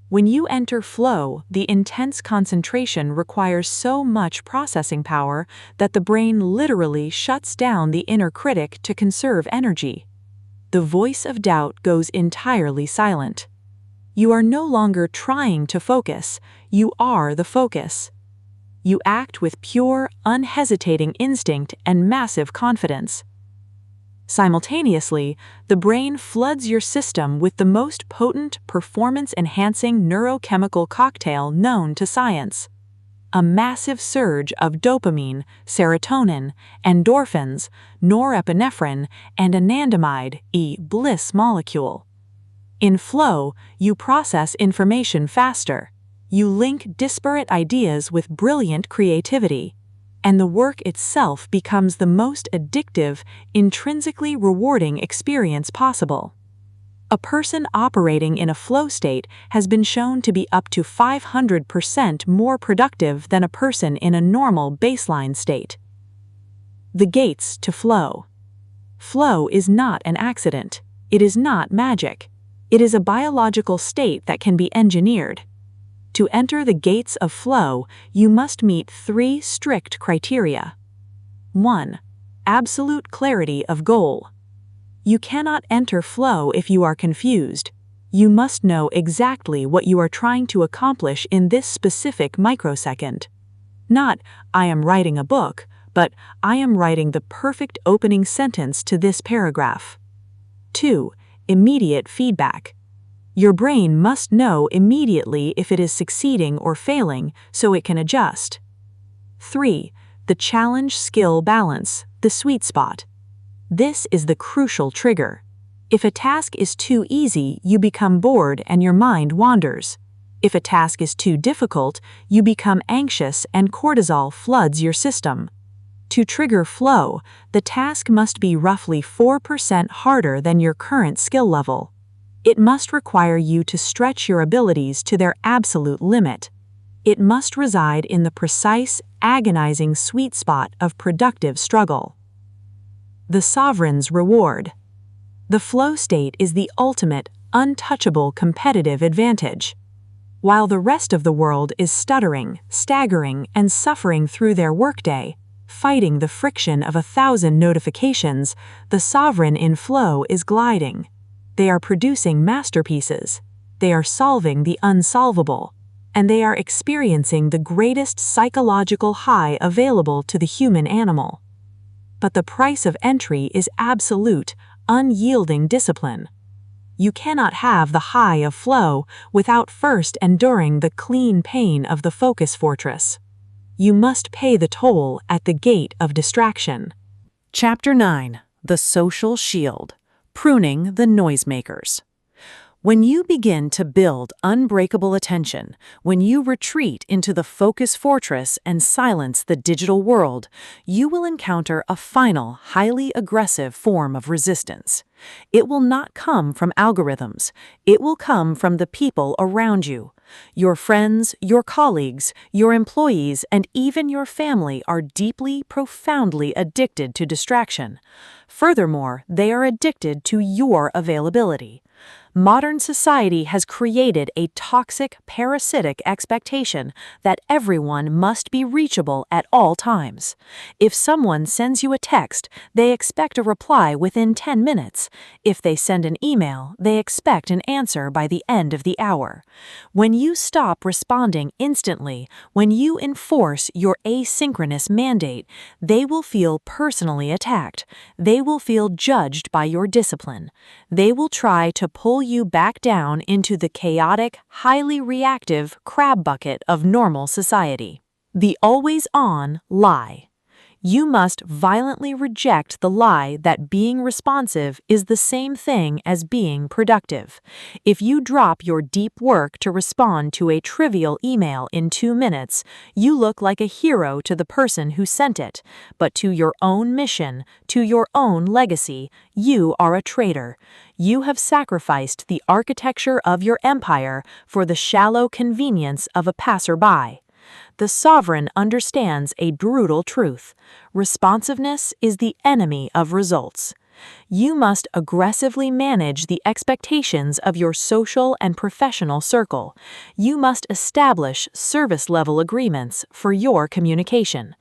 When you enter flow, the intense concentration requires so much processing power that the brain literally shuts down the inner critic to conserve energy. The voice of doubt goes entirely silent. You are no longer trying to focus, you are the focus. You act with pure, unhesitating instinct and massive confidence. Simultaneously, the brain floods your system with the most potent, performance-enhancing neurochemical cocktail known to science. A massive surge of dopamine, serotonin, endorphins, norepinephrine, and anandamide, a bliss molecule. In flow, you process information faster. You link disparate ideas with brilliant creativity, and the work itself becomes the most addictive, intrinsically rewarding experience possible. A person operating in a flow state has been shown to be up to 500% more productive than a person in a normal baseline state. The gates to flow. Flow is not an accident. It is not magic. It is a biological state that can be engineered. To enter the gates of flow, you must meet 3 strict criteria. 1. Absolute clarity of goal. You cannot enter flow if you are confused. You must know exactly what you are trying to accomplish in this specific microsecond. Not, I am writing a book, but I am writing the perfect opening sentence to this paragraph. 2. Immediate feedback. Your brain must know immediately if it is succeeding or failing so it can adjust. 3. The challenge-skill balance, the sweet spot. This is the crucial trigger. If a task is too easy, you become bored and your mind wanders. If a task is too difficult, you become anxious and cortisol floods your system. To trigger flow, the task must be roughly 4% harder than your current skill level. It must require you to stretch your abilities to their absolute limit. It must reside in the precise, agonizing sweet spot of productive struggle. The sovereign's reward. The flow state is the ultimate, untouchable competitive advantage. While the rest of the world is stuttering, staggering, and suffering through their workday, fighting the friction of 1,000 notifications, the sovereign in flow is gliding. They are producing masterpieces. They are solving the unsolvable. And they are experiencing the greatest psychological high available to the human animal. But the price of entry is absolute, unyielding discipline. You cannot have the high of flow without first enduring the clean pain of the focus fortress. You must pay the toll at the gate of distraction. Chapter 9. The Social Shield. Pruning the Noisemakers. When you begin to build unbreakable attention, when you retreat into the focus fortress and silence the digital world, you will encounter a final, highly aggressive form of resistance. It will not come from algorithms. It will come from the people around you. Your friends, your colleagues, your employees, and even your family are deeply, profoundly addicted to distraction. Furthermore, they are addicted to your availability. Modern society has created a toxic, parasitic expectation that everyone must be reachable at all times. If someone sends you a text, they expect a reply within 10 minutes. If they send an email, they expect an answer by the end of the hour. When you stop responding instantly, when you enforce your asynchronous mandate, they will feel personally attacked. They will feel judged by your discipline. They will try to pull you back down into the chaotic, highly reactive crab bucket of normal society. The always-on lie. You must violently reject the lie that being responsive is the same thing as being productive. If you drop your deep work to respond to a trivial email in 2 minutes, you look like a hero to the person who sent it, but to your own mission, to your own legacy, you are a traitor. You have sacrificed the architecture of your empire for the shallow convenience of a passerby. The sovereign understands a brutal truth. Responsiveness is the enemy of results. You must aggressively manage the expectations of your social and professional circle. You must establish service-level agreements for your communication.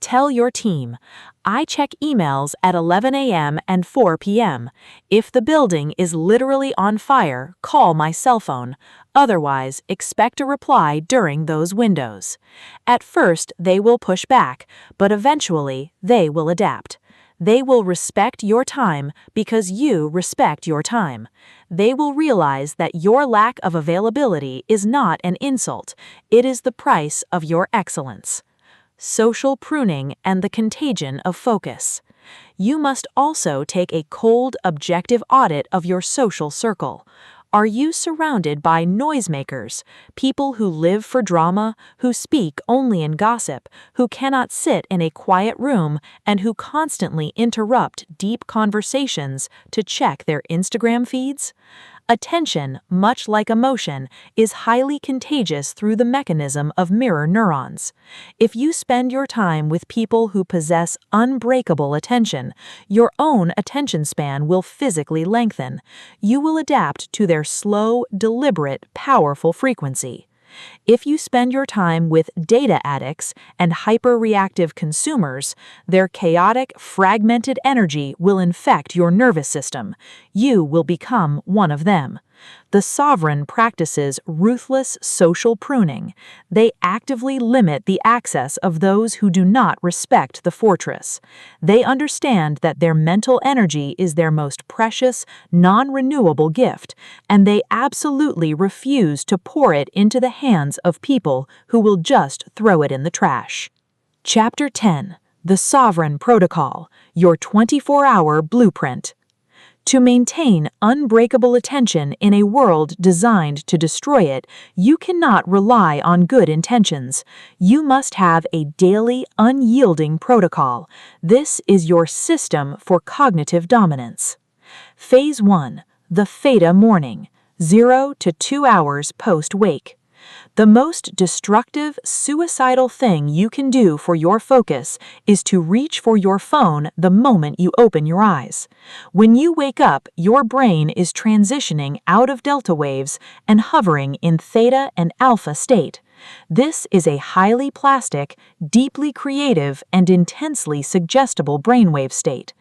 Tell your team, I check emails at 11 a.m. and 4 p.m. If the building is literally on fire, call my cell phone. Otherwise, expect a reply during those windows. At first, they will push back, but eventually, they will adapt. They will respect your time because you respect your time. They will realize that your lack of availability is not an insult. It is the price of your excellence. Social pruning and the contagion of focus. You must also take a cold, objective audit of your social circle. Are you surrounded by noisemakers, people who live for drama, who speak only in gossip, who cannot sit in a quiet room, and who constantly interrupt deep conversations to check their Instagram feeds? Attention, much like emotion, is highly contagious through the mechanism of mirror neurons. If you spend your time with people who possess unbreakable attention, your own attention span will physically lengthen. You will adapt to their slow, deliberate, powerful frequency. If you spend your time with data addicts and hyper-reactive consumers, their chaotic, fragmented energy will infect your nervous system. You will become one of them. The sovereign practices ruthless social pruning. They actively limit the access of those who do not respect the fortress. They understand that their mental energy is their most precious, non-renewable gift, and they absolutely refuse to pour it into the hands of people who will just throw it in the trash. Chapter 10. The Sovereign Protocol, your 24-hour blueprint. To maintain unbreakable attention in a world designed to destroy it, you cannot rely on good intentions. You must have a daily, unyielding protocol. This is your system for cognitive dominance. Phase 1. The Theta Morning, 0 to 2 hours post-wake. The most destructive, suicidal thing you can do for your focus is to reach for your phone the moment you open your eyes. When you wake up, your brain is transitioning out of delta waves and hovering in theta and alpha state. This is a highly plastic, deeply creative, and intensely suggestible brainwave state.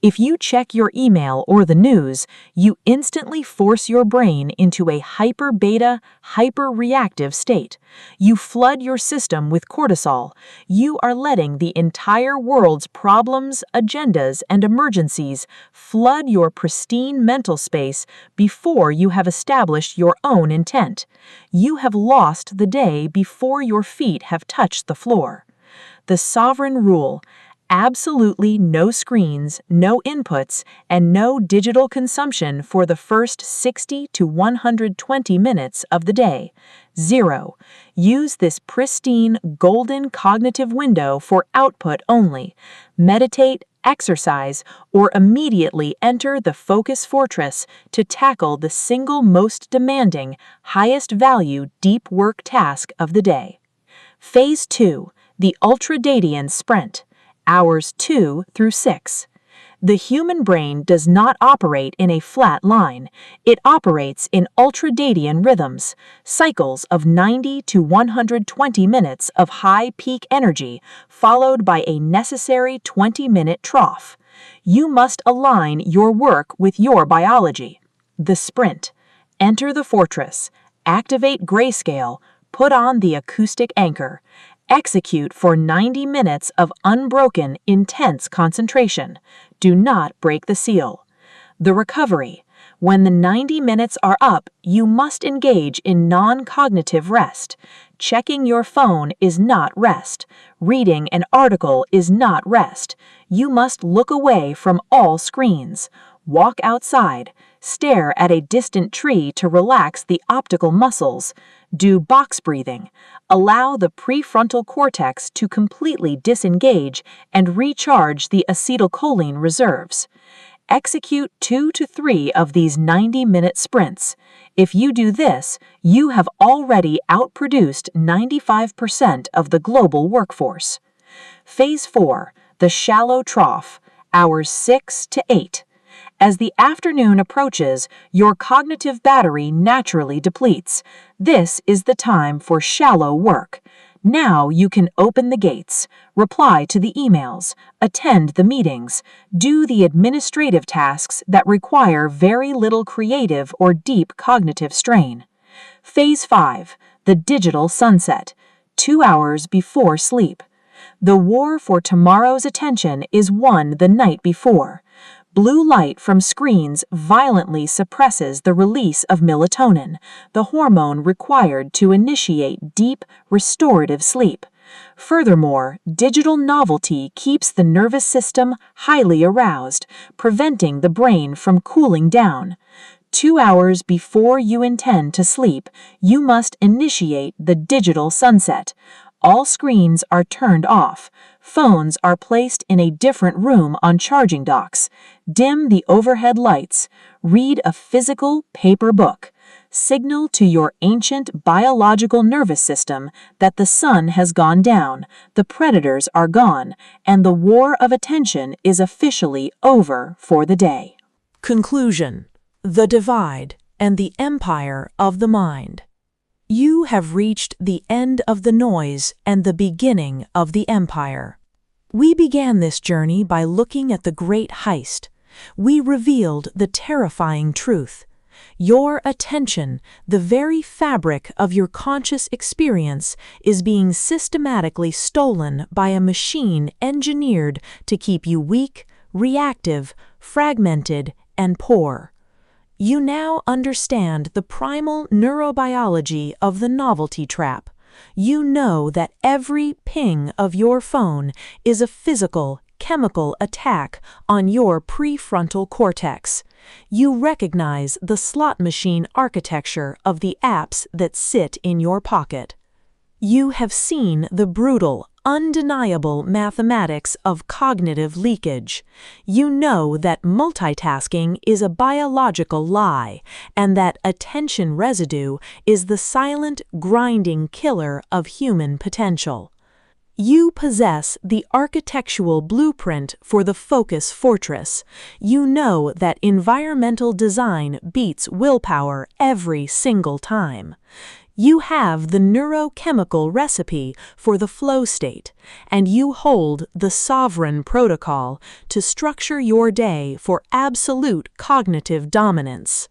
If you check your email or the news, you instantly force your brain into a hyper-beta, hyper-reactive state. You flood your system with cortisol. You are letting the entire world's problems, agendas, and emergencies flood your pristine mental space before you have established your own intent. You have lost the day before your feet have touched the floor. The sovereign rule: absolutely no screens, no inputs, and no digital consumption for the first 60 to 120 minutes of the day. 0. Use this pristine, golden cognitive window for output only. Meditate, exercise, or immediately enter the focus fortress to tackle the single most demanding, highest value deep work task of the day. Phase 2. The Ultradadian Sprint. Hours 2 through 6. The human brain does not operate in a flat line. It operates in ultradadian rhythms, cycles of 90 to 120 minutes of high peak energy, followed by a necessary 20-minute trough. You must align your work with your biology. The sprint. Enter the fortress. Activate grayscale. Put on the acoustic anchor. Execute for 90 minutes of unbroken, intense concentration. Do not break the seal. The recovery. When the 90 minutes are up, you must engage in non-cognitive rest. Checking your phone is not rest. Reading an article is not rest. You must look away from all screens. Walk outside. Stare at a distant tree to relax the optical muscles. Do box breathing. Allow the prefrontal cortex to completely disengage and recharge the acetylcholine reserves. Execute 2 to 3 of these 90-minute sprints. If you do this, you have already outproduced 95% of the global workforce. Phase 4, the shallow trough, hours 6 to 8. As the afternoon approaches, your cognitive battery naturally depletes. This is the time for shallow work. Now you can open the gates, reply to the emails, attend the meetings, do the administrative tasks that require very little creative or deep cognitive strain. Phase 5, the digital sunset, 2 hours before sleep. The war for tomorrow's attention is won the night before. Blue light from screens violently suppresses the release of melatonin, the hormone required to initiate deep, restorative sleep. Furthermore, digital novelty keeps the nervous system highly aroused, preventing the brain from cooling down. 2 hours before you intend to sleep, you must initiate the digital sunset. All screens are turned off. Phones are placed in a different room on charging docks. Dim the overhead lights. Read a physical paper book. Signal to your ancient biological nervous system that the sun has gone down, the predators are gone, and the war of attention is officially over for the day. Conclusion: the divide and the empire of the mind. You have reached the end of the noise and the beginning of the empire. We began this journey by looking at the great heist. We revealed the terrifying truth. Your attention, the very fabric of your conscious experience, is being systematically stolen by a machine engineered to keep you weak, reactive, fragmented, and poor. You now understand the primal neurobiology of the novelty trap. You know that every ping of your phone is a physical, chemical attack on your prefrontal cortex. You recognize the slot machine architecture of the apps that sit in your pocket. You have seen the brutal, undeniable mathematics of cognitive leakage. You know that multitasking is a biological lie, and that attention residue is the silent, grinding killer of human potential. You possess the architectural blueprint for the focus fortress. You know that environmental design beats willpower every single time. You have the neurochemical recipe for the flow state, and you hold the sovereign protocol to structure your day for absolute cognitive dominance.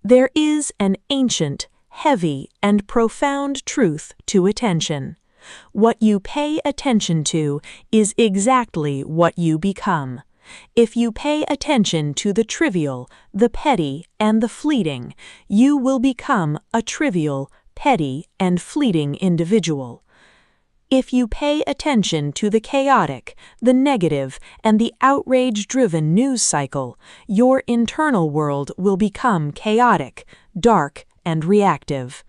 There is an ancient, heavy, and profound truth to attention. What you pay attention to is exactly what you become. If you pay attention to the trivial, the petty, and the fleeting, you will become a trivial, petty, and fleeting individual. If you pay attention to the chaotic, the negative, and the outrage-driven news cycle, your internal world will become chaotic, dark, and reactive.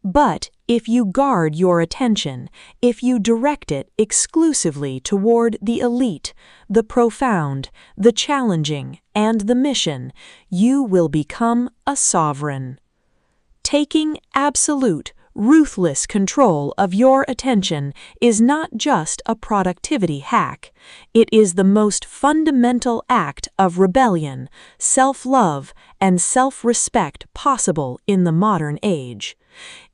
But if you guard your attention, if you direct it exclusively toward the elite, the profound, the challenging, and the mission, you will become a sovereign. Taking absolute, ruthless control of your attention is not just a productivity hack. It is the most fundamental act of rebellion, self-love, and self-respect possible in the modern age.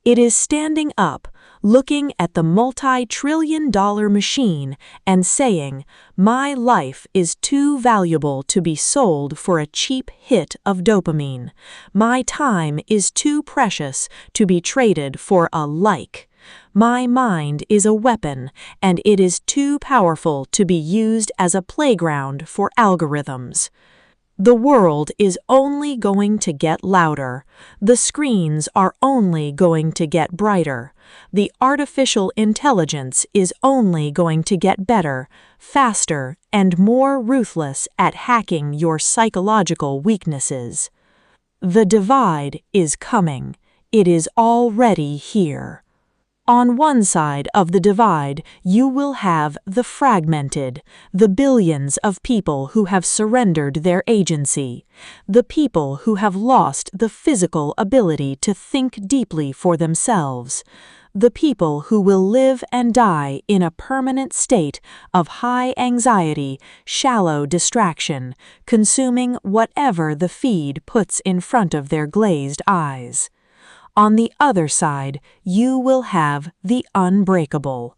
It is standing up, looking at the multi-trillion-dollar machine and saying, "My life is too valuable to be sold for a cheap hit of dopamine. My time is too precious to be traded for a like. My mind is a weapon, and it is too powerful to be used as a playground for algorithms." The world is only going to get louder. The screens are only going to get brighter. The artificial intelligence is only going to get better, faster, and more ruthless at hacking your psychological weaknesses. The divide is coming. It is already here. On one side of the divide, you will have the fragmented, the billions of people who have surrendered their agency, the people who have lost the physical ability to think deeply for themselves, the people who will live and die in a permanent state of high anxiety, shallow distraction, consuming whatever the feed puts in front of their glazed eyes. On the other side, you will have the unbreakable,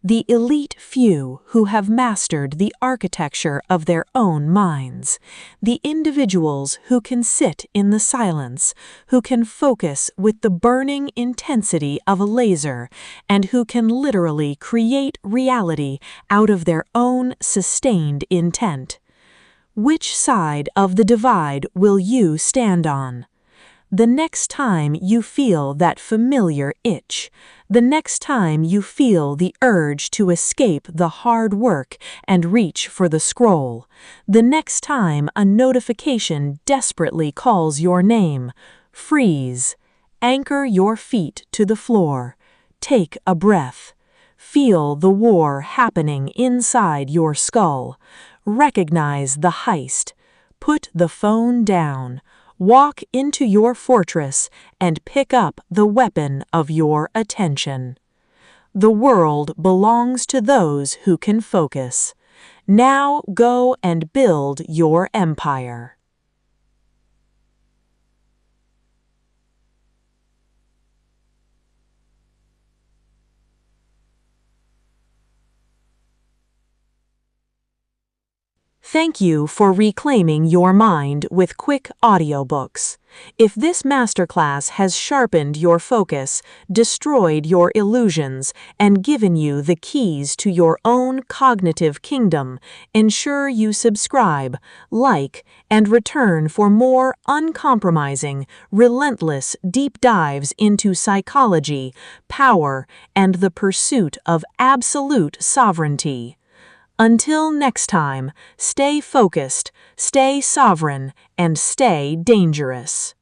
the elite few who have mastered the architecture of their own minds, the individuals who can sit in the silence, who can focus with the burning intensity of a laser, and who can literally create reality out of their own sustained intent. Which side of the divide will you stand on? The next time you feel that familiar itch, the next time you feel the urge to escape the hard work and reach for the scroll, the next time a notification desperately calls your name, freeze, anchor your feet to the floor, take a breath, feel the war happening inside your skull, recognize the heist, put the phone down, walk into your fortress and pick up the weapon of your attention. The world belongs to those who can focus. Now go and build your empire. Thank you for reclaiming your mind with quick audiobooks. If this masterclass has sharpened your focus, destroyed your illusions, and given you the keys to your own cognitive kingdom, ensure you subscribe, like, and return for more uncompromising, relentless deep dives into psychology, power, and the pursuit of absolute sovereignty. Until next time, stay focused, stay sovereign, and stay dangerous.